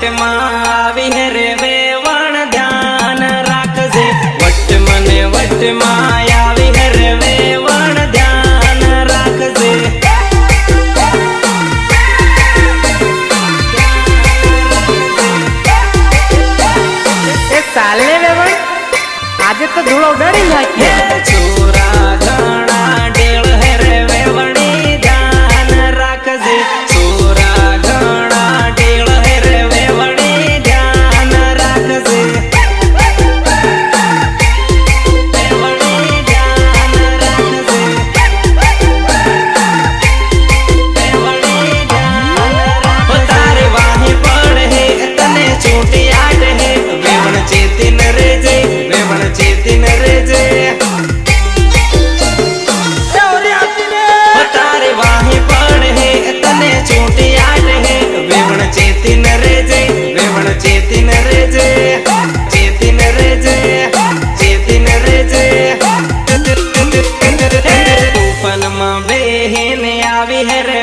what Mavi है रे वेवण ध्यान राखजे वट मने वट मायावी है रे वेवण ध्यान राखजे साले वेवण आज तो धूल उडाड़ी नाखी छोरा घणा डेल है रे वेवणी ध्यान राखजे छोरा घणा डेल है रे वेवणी ध्यान राखजे वेवणी ध्यान राखजे वेवणी ध्यान राखजे तारे वाही पड़ है तने छोटी आट है वेवण चेतिन रेजे वेवण चेतिन रेजे तारे वाही पड़ है तने छोटी आट है वेवण चेतिन रेजे वेवण चेतिन रेजे चेतिन रेजे चेतिन रेजे तूफान में बेहन आवी है रे